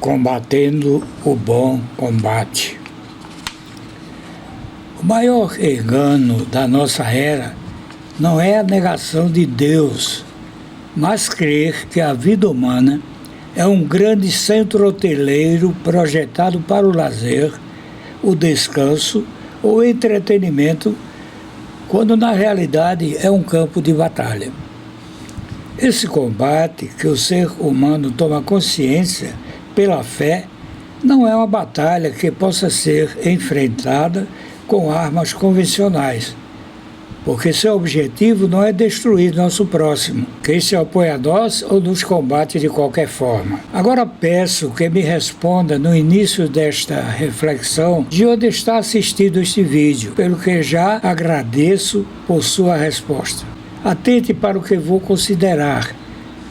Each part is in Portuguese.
combatendo o bom combate. O maior engano da nossa era não é a negação de Deus, mas crer que a vida humana é um grande centro hoteleiro projetado para o lazer, o descanso ou o entretenimento, quando na realidade é um campo de batalha. Esse combate que o ser humano toma consciência pela fé não é uma batalha que possa ser enfrentada com armas convencionais, porque seu objetivo não é destruir nosso próximo, quem se opõe a nós ou nos combate de qualquer forma. Agora peço que me responda no início desta reflexão de onde está assistindo este vídeo, pelo que já agradeço por sua resposta. Atente para o que vou considerar,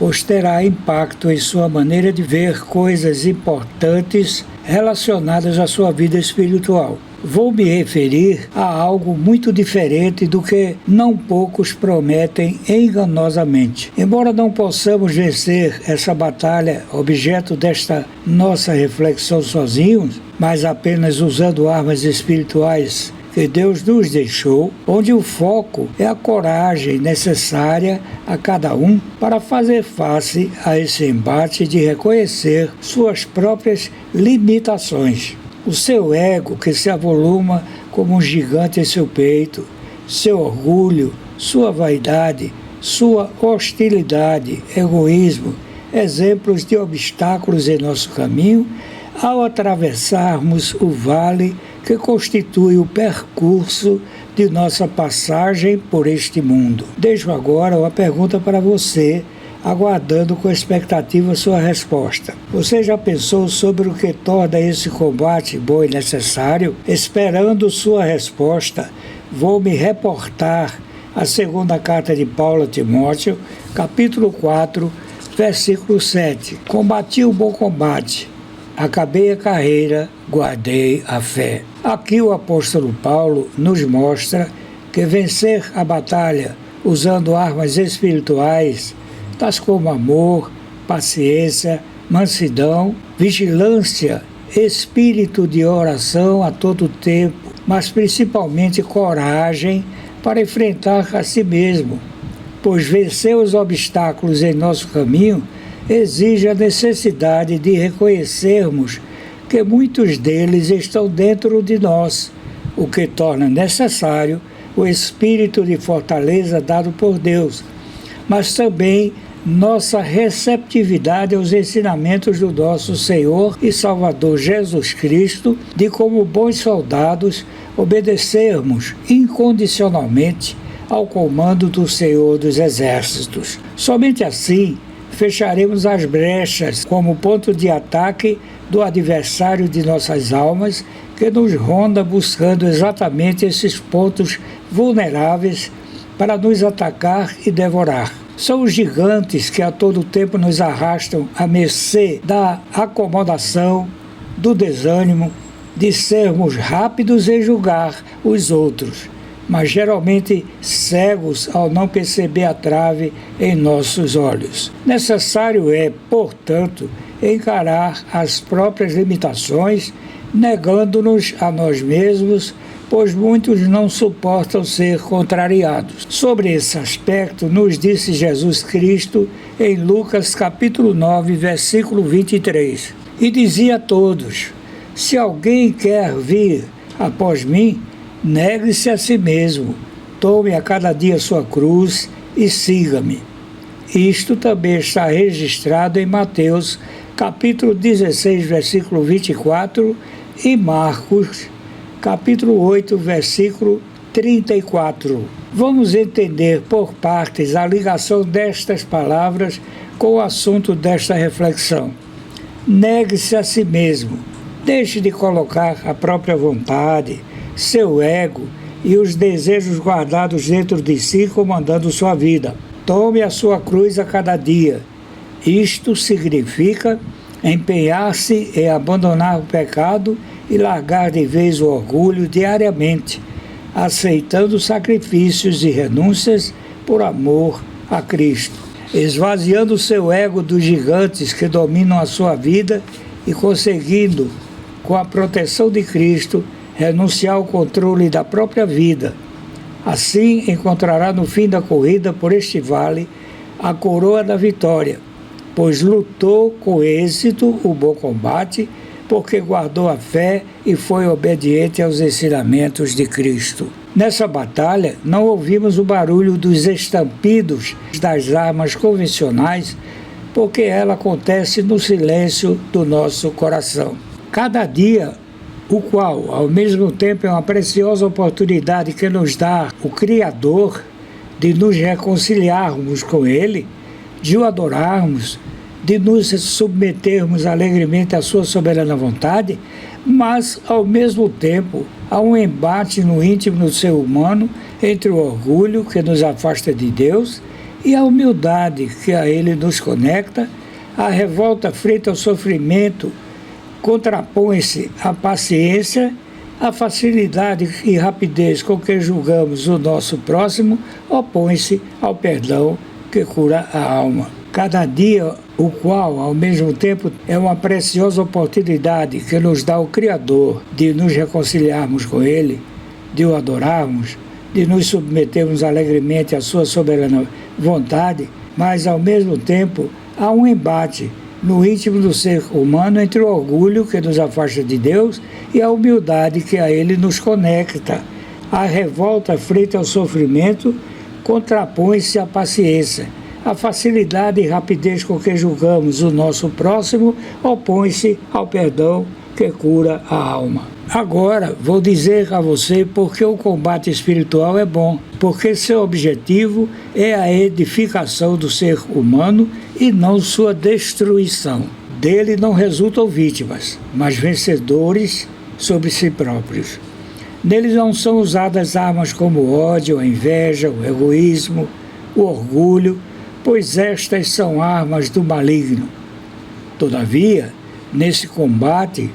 pois terá impacto em sua maneira de ver coisas importantes relacionadas à sua vida espiritual. Vou me referir a algo muito diferente do que não poucos prometem enganosamente. Embora não possamos vencer essa batalha, objeto desta nossa reflexão sozinhos, mas apenas usando armas espirituais que Deus nos deixou, onde o foco é a coragem necessária a cada um para fazer face a esse embate de reconhecer suas próprias limitações. O seu ego, que se avoluma como um gigante em seu peito, seu orgulho, sua vaidade, sua hostilidade, egoísmo, exemplos de obstáculos em nosso caminho ao atravessarmos o vale que constitui o percurso de nossa passagem por este mundo. Deixo agora uma pergunta para você, aguardando com expectativa sua resposta. Você já pensou sobre o que torna esse combate bom e necessário? Esperando sua resposta, vou me reportar à segunda carta de Paulo a Timóteo, capítulo 4, versículo 7. Combati o bom combate, acabei a carreira, guardei a fé. Aqui o apóstolo Paulo nos mostra que vencer a batalha usando armas espirituais, tais como amor, paciência, mansidão, vigilância, espírito de oração a todo tempo, mas principalmente coragem para enfrentar a si mesmo, pois vencer os obstáculos em nosso caminho exige a necessidade de reconhecermos que muitos deles estão dentro de nós, o que torna necessário o espírito de fortaleza dado por Deus, mas também nossa receptividade aos ensinamentos do nosso Senhor e Salvador Jesus Cristo, de como bons soldados obedecermos incondicionalmente ao comando do Senhor dos Exércitos. Somente assim fecharemos as brechas como ponto de ataque do adversário de nossas almas, que nos ronda buscando exatamente esses pontos vulneráveis para nos atacar e devorar. São os gigantes que a todo tempo nos arrastam à mercê da acomodação, do desânimo, de sermos rápidos em julgar os outros, mas geralmente cegos ao não perceber a trave em nossos olhos. Necessário é, portanto, encarar as próprias limitações, negando-nos a nós mesmos, pois muitos não suportam ser contrariados. Sobre esse aspecto, nos disse Jesus Cristo em Lucas capítulo 9, versículo 23. E dizia a todos: se alguém quer vir após mim, negue-se a si mesmo, tome a cada dia sua cruz e siga-me. Isto também está registrado em Mateus capítulo 16, versículo 24 e Marcos capítulo 8, versículo 34. Vamos entender por partes a ligação destas palavras com o assunto desta reflexão. Negue-se a si mesmo. Deixe de colocar a própria vontade, seu ego e os desejos guardados dentro de si comandando sua vida. Tome a sua cruz a cada dia. Isto significa empenhar-se em abandonar o pecado e largar de vez o orgulho diariamente, aceitando sacrifícios e renúncias por amor a Cristo, esvaziando seu ego dos gigantes que dominam a sua vida e conseguindo, com a proteção de Cristo, renunciar ao controle da própria vida. Assim encontrará no fim da corrida por este vale a coroa da vitória, pois lutou com êxito o bom combate, porque guardou a fé e foi obediente aos ensinamentos de Cristo. Nessa batalha, não ouvimos o barulho dos estampidos das armas convencionais, porque ela acontece no silêncio do nosso coração. Cada dia, o qual, ao mesmo tempo, é uma preciosa oportunidade que nos dá o Criador de nos reconciliarmos com Ele, de o adorarmos, de nos submetermos alegremente à sua soberana vontade, mas, ao mesmo tempo, há um embate no íntimo do ser humano entre o orgulho, que nos afasta de Deus, e a humildade, que a Ele nos conecta. A revolta frente ao sofrimento contrapõe-se à paciência, a facilidade e rapidez com que julgamos o nosso próximo opõe-se ao perdão que cura a alma. Cada dia, o qual, ao mesmo tempo, é uma preciosa oportunidade que nos dá o Criador de nos reconciliarmos com Ele, de o adorarmos, de nos submetermos alegremente à sua soberana vontade, mas, ao mesmo tempo, há um embate no íntimo do ser humano entre o orgulho que nos afasta de Deus e a humildade que a Ele nos conecta. A revolta frente ao sofrimento contrapõe-se à paciência. A facilidade e rapidez com que julgamos o nosso próximo opõe-se ao perdão que cura a alma. Agora, vou dizer a você porque o combate espiritual é bom, porque seu objetivo é a edificação do ser humano e não sua destruição. Dele não resultam vítimas, mas vencedores sobre si próprios. Neles não são usadas armas como o ódio, a inveja, o egoísmo, o orgulho, pois estas são armas do maligno. Todavia, nesse combate,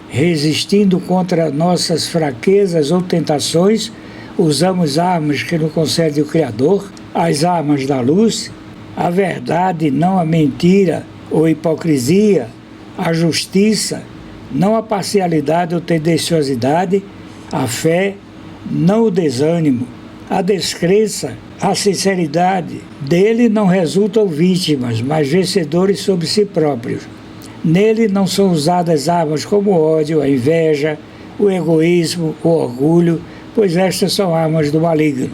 resistindo contra nossas fraquezas ou tentações, usamos armas que nos concede o Criador, as armas da luz, a verdade, não a mentira ou hipocrisia, a justiça, não a parcialidade ou tendenciosidade, a fé, não o desânimo, a descrença, a sinceridade. Dele não resultam vítimas, mas vencedores sobre si próprios. Nele não são usadas armas como o ódio, a inveja, o egoísmo, o orgulho, pois estas são armas do maligno.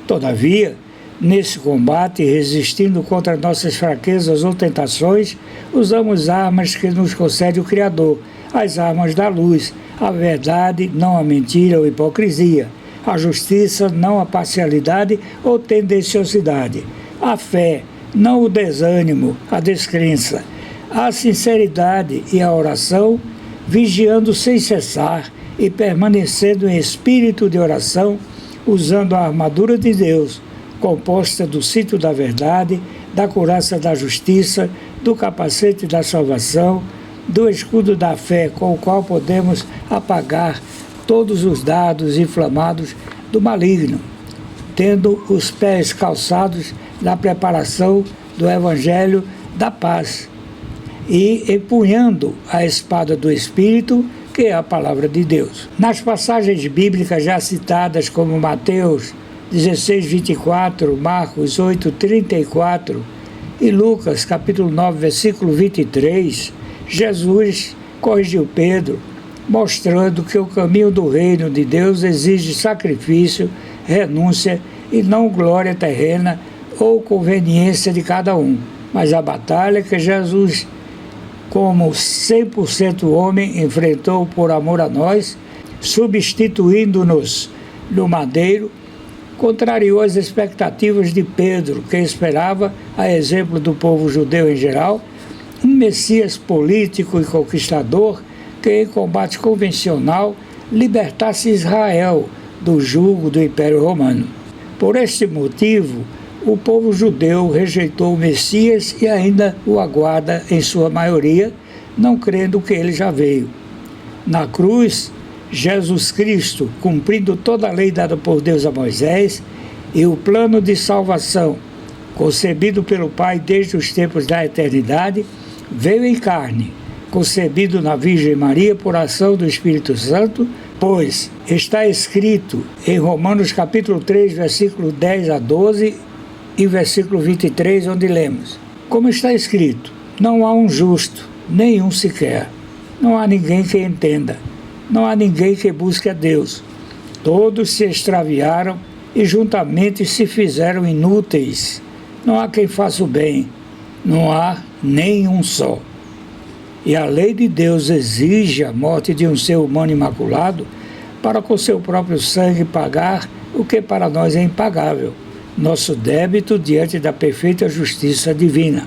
Todavia, nesse combate, resistindo contra nossas fraquezas ou tentações, usamos armas que nos concede o Criador, as armas da luz, a verdade, não a mentira ou hipocrisia, a justiça, não a parcialidade ou tendenciosidade, a fé, não o desânimo, a descrença, a sinceridade e a oração, vigiando sem cessar e permanecendo em espírito de oração, usando a armadura de Deus, composta do cinto da verdade, da couraça da justiça, do capacete da salvação, do escudo da fé, com o qual podemos apagar todos os dardos inflamados do maligno, tendo os pés calçados na preparação do Evangelho da paz e empunhando a espada do Espírito, que é a palavra de Deus. Nas passagens bíblicas já citadas, como Mateus 16:24, Marcos 8:34 e Lucas capítulo 9, versículo 23, Jesus corrigiu Pedro, mostrando que o caminho do reino de Deus exige sacrifício, renúncia e não glória terrena ou conveniência de cada um, mas a batalha que Jesus, como 100% homem, enfrentou por amor a nós, substituindo-nos no madeiro, contrariou as expectativas de Pedro, que esperava, a exemplo do povo judeu em geral, um Messias político e conquistador que, em combate convencional, libertasse Israel do jugo do Império Romano. Por este motivo, o povo judeu rejeitou o Messias e ainda o aguarda em sua maioria, não crendo que ele já veio. Na cruz, Jesus Cristo, cumprindo toda a lei dada por Deus a Moisés e o plano de salvação concebido pelo Pai desde os tempos da eternidade, veio em carne, concebido na Virgem Maria por ação do Espírito Santo, pois está escrito em Romanos capítulo 3, versículo 10 a 12 e versículo 23, onde lemos: como está escrito, não há um justo, nenhum sequer. Não há ninguém que entenda, não há ninguém que busque a Deus. Todos se extraviaram e juntamente se fizeram inúteis. Não há quem faça o bem, não há nenhum só. E a lei de Deus exige a morte de um ser humano imaculado para com seu próprio sangue pagar o que para nós é impagável, nosso débito diante da perfeita justiça divina.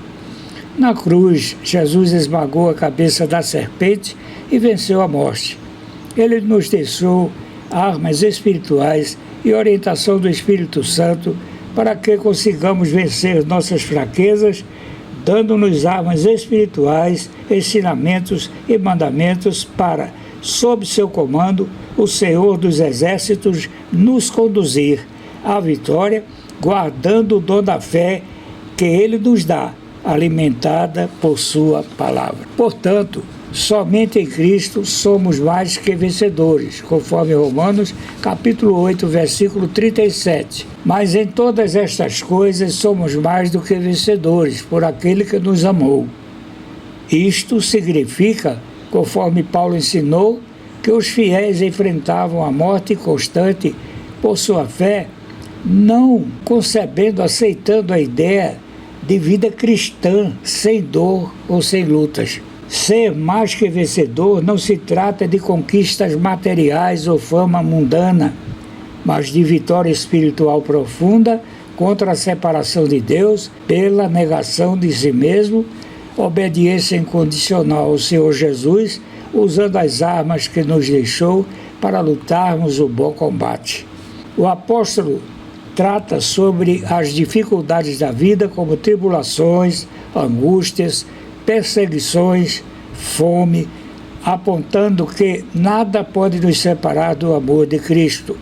Na cruz, Jesus esmagou a cabeça da serpente e venceu a morte. Ele nos deixou armas espirituais e orientação do Espírito Santo para que consigamos vencer nossas fraquezas, dando-nos armas espirituais, ensinamentos e mandamentos para, sob seu comando, o Senhor dos Exércitos nos conduzir à vitória, guardando o dom da fé que Ele nos dá, alimentada por sua palavra. Portanto, somente em Cristo somos mais que vencedores, conforme Romanos capítulo 8, versículo 37. Mas em todas estas coisas somos mais do que vencedores, por aquele que nos amou. Isto significa, conforme Paulo ensinou, que os fiéis enfrentavam a morte constante por sua fé, não concebendo, aceitando a ideia de vida cristã, sem dor ou sem lutas. Ser mais que vencedor não se trata de conquistas materiais ou fama mundana, mas de vitória espiritual profunda contra a separação de Deus pela negação de si mesmo, obediência incondicional ao Senhor Jesus, usando as armas que nos deixou para lutarmos o bom combate. O apóstolo trata sobre as dificuldades da vida como tribulações, angústias, perseguições, fome, apontando que nada pode nos separar do amor de Cristo.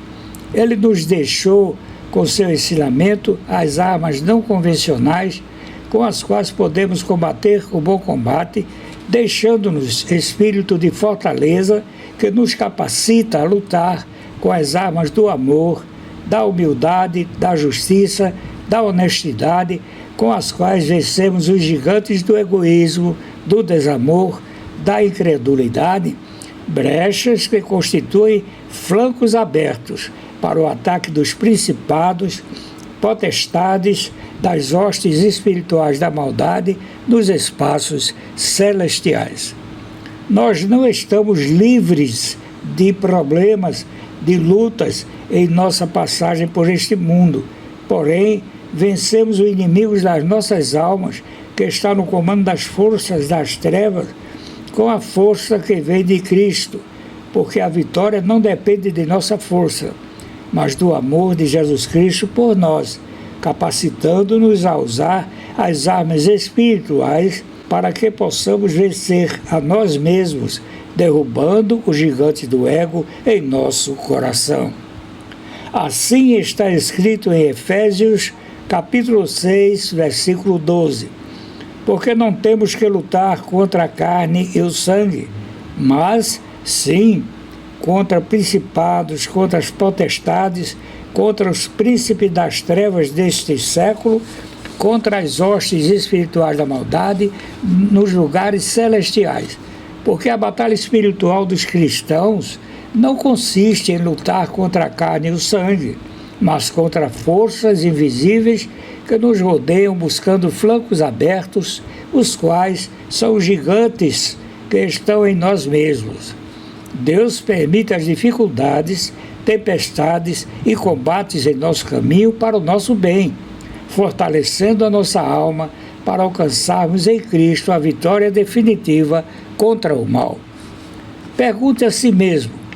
Ele nos deixou, com seu ensinamento, as armas não convencionais com as quais podemos combater o bom combate, deixando-nos espírito de fortaleza que nos capacita a lutar com as armas do amor, da humildade, da justiça, da honestidade, com as quais vencemos os gigantes do egoísmo, do desamor, da incredulidade, brechas que constituem flancos abertos para o ataque dos principados, potestades, das hostes espirituais da maldade nos espaços celestiais. Nós não estamos livres de problemas, de lutas em nossa passagem por este mundo, porém, vencemos o inimigo das nossas almas, que está no comando das forças das trevas, com a força que vem de Cristo, porque a vitória não depende de nossa força, mas do amor de Jesus Cristo por nós, capacitando-nos a usar as armas espirituais para que possamos vencer a nós mesmos, derrubando o gigante do ego em nosso coração. Assim está escrito em Efésios, capítulo 6, versículo 12. Porque não temos que lutar contra a carne e o sangue, mas, sim, contra principados, contra as potestades, contra os príncipes das trevas deste século, contra as hostes espirituais da maldade nos lugares celestiais. Porque a batalha espiritual dos cristãos não consiste em lutar contra a carne e o sangue, mas contra forças invisíveis que nos rodeiam buscando flancos abertos, os quais são os gigantes que estão em nós mesmos. Deus permite as dificuldades, tempestades e combates em nosso caminho para o nosso bem, fortalecendo a nossa alma para alcançarmos em Cristo a vitória definitiva contra o mal. Pergunte a si mesmo: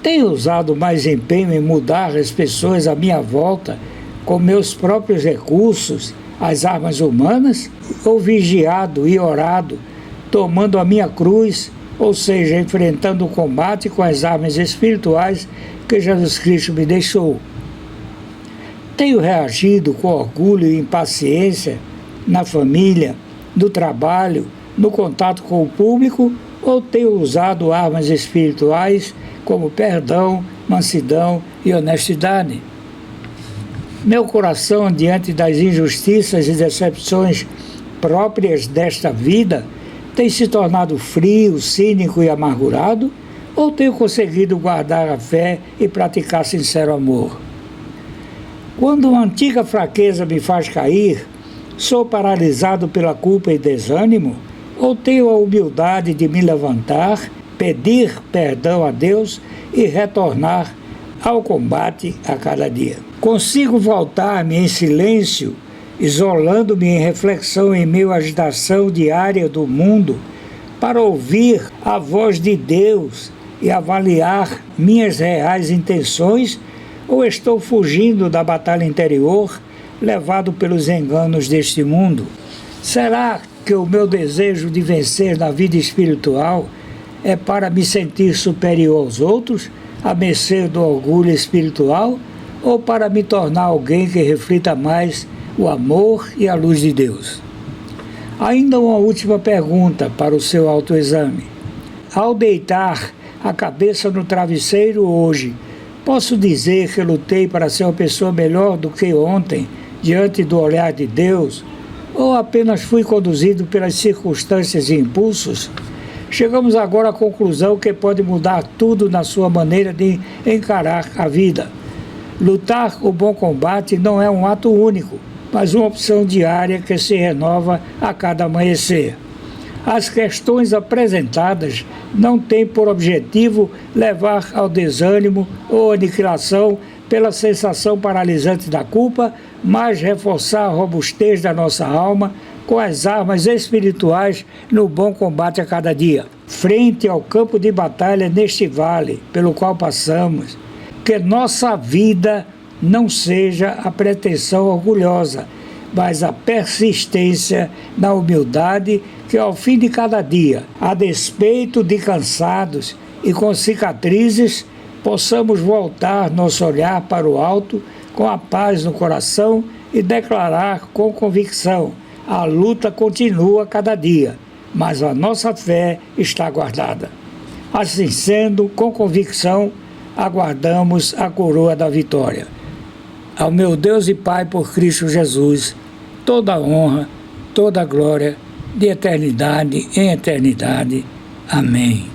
tenho usado mais empenho em mudar as pessoas à minha volta com meus próprios recursos, as armas humanas, ou vigiado e orado, tomando a minha cruz, ou seja, enfrentando o combate com as armas espirituais que Jesus Cristo me deixou? Tenho reagido com orgulho e impaciência na família, no trabalho, no contato com o público, ou tenho usado armas espirituais como perdão, mansidão e honestidade? Meu coração, diante das injustiças e decepções próprias desta vida, tem se tornado frio, cínico e amargurado? Ou tenho conseguido guardar a fé e praticar sincero amor? Quando uma antiga fraqueza me faz cair, sou paralisado pela culpa e desânimo? Ou tenho a humildade de me levantar, pedir perdão a Deus e retornar ao combate a cada dia? Consigo voltar-me em silêncio, isolando-me em reflexão em meio à agitação diária do mundo, para ouvir a voz de Deus e avaliar minhas reais intenções, ou estou fugindo da batalha interior, levado pelos enganos deste mundo? Será que o meu desejo de vencer na vida espiritual é para me sentir superior aos outros, a mercê do orgulho espiritual, ou para me tornar alguém que reflita mais o amor e a luz de Deus? Ainda uma última pergunta para o seu autoexame. Ao deitar a cabeça no travesseiro hoje, posso dizer que lutei para ser uma pessoa melhor do que ontem, diante do olhar de Deus, ou apenas fui conduzido pelas circunstâncias e impulsos? Chegamos agora à conclusão que pode mudar tudo na sua maneira de encarar a vida. Lutar o bom combate não é um ato único, mas uma opção diária que se renova a cada amanhecer. As questões apresentadas não têm por objetivo levar ao desânimo ou aniquilação pela sensação paralisante da culpa, mas reforçar a robustez da nossa alma com as armas espirituais no bom combate a cada dia. Frente ao campo de batalha neste vale pelo qual passamos, que nossa vida não seja a pretensão orgulhosa, mas a persistência na humildade que ao fim de cada dia, a despeito de cansados e com cicatrizes, possamos voltar nosso olhar para o alto com a paz no coração e declarar com convicção: a luta continua cada dia, mas a nossa fé está guardada. Assim sendo, com convicção, aguardamos a coroa da vitória. Ao meu Deus e Pai por Cristo Jesus, toda a honra, toda a glória, de eternidade em eternidade. Amém.